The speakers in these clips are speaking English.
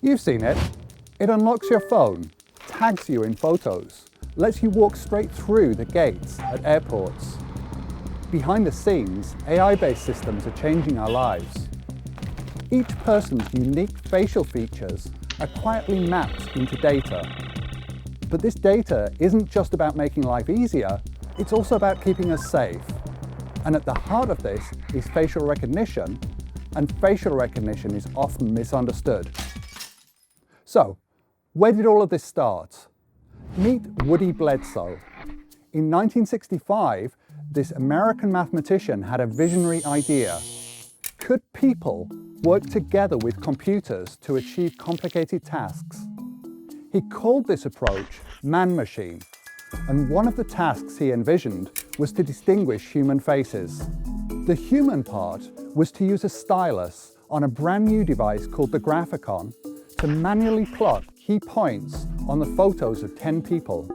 You've seen it. It unlocks your phone, tags you in photos, lets you walk straight through the gates at airports. Behind the scenes, AI-based systems are changing our lives. Each person's unique facial features are quietly mapped into data. But this data isn't just about making life easier, it's also about keeping us safe. And at the heart of this is facial recognition, and facial recognition is often misunderstood. So, where did all of this start? Meet Woody Bledsoe. In 1965, this American mathematician had a visionary idea. Could people work together with computers to achieve complicated tasks? He called this approach man-machine, and one of the tasks he envisioned was to distinguish human faces. The human part was to use a stylus on a brand new device called the Graphicon to manually plot key points on the photos of 10 people.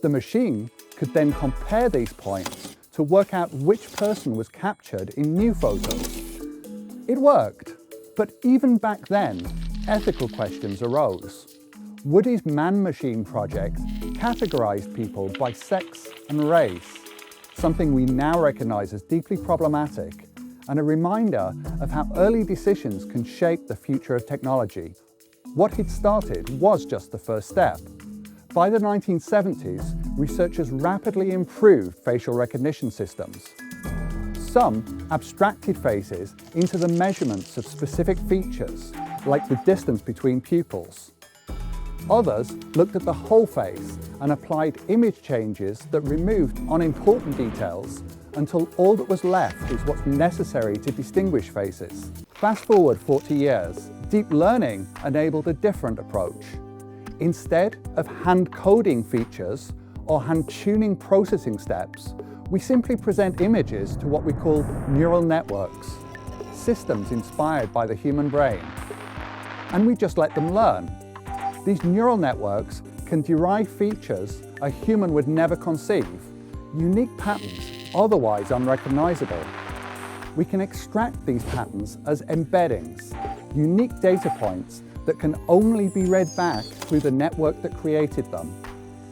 The machine could then compare these points to work out which person was captured in new photos. It worked, but even back then, ethical questions arose. Woody's man-machine project categorized people by sex and race, something we now recognize as deeply problematic, and a reminder of how early decisions can shape the future of technology. What he'd started was just the first step. By the 1970s, researchers rapidly improved facial recognition systems. Some abstracted faces into the measurements of specific features, like the distance between pupils. Others looked at the whole face and applied image changes that removed unimportant details until all that was left is what's necessary to distinguish faces. Fast forward 40 years, deep learning enabled a different approach. Instead of hand-coding features or hand-tuning processing steps, we simply present images to what we call neural networks, systems inspired by the human brain. And we just let them learn. These neural networks can derive features a human would never conceive, unique patterns otherwise unrecognizable. We can extract these patterns as embeddings, unique data points that can only be read back through the network that created them.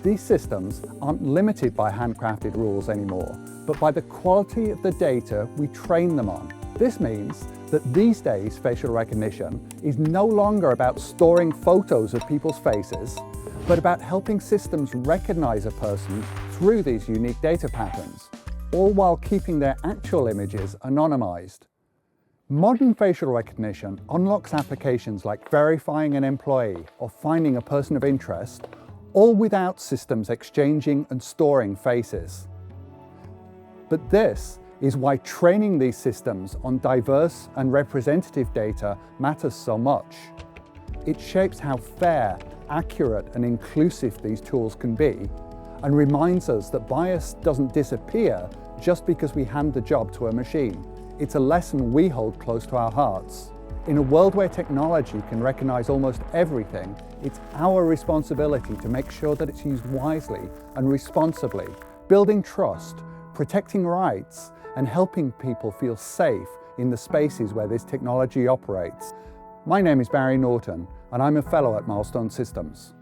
These systems aren't limited by handcrafted rules anymore, but by the quality of the data we train them on. This means that these days facial recognition is no longer about storing photos of people's faces, but about helping systems recognize a person through these unique data patterns, all while keeping their actual images anonymized. Modern facial recognition unlocks applications like verifying an employee or finding a person of interest, all without systems exchanging and storing faces. But this is why training these systems on diverse and representative data matters so much. It shapes how fair, accurate, and inclusive these tools can be, and reminds us that bias doesn't disappear just because we hand the job to a machine. It's a lesson we hold close to our hearts. In a world where technology can recognize almost everything, it's our responsibility to make sure that it's used wisely and responsibly, building trust, protecting rights, and helping people feel safe in the spaces where this technology operates. My name is Barry Norton, and I'm a fellow at Milestone Systems.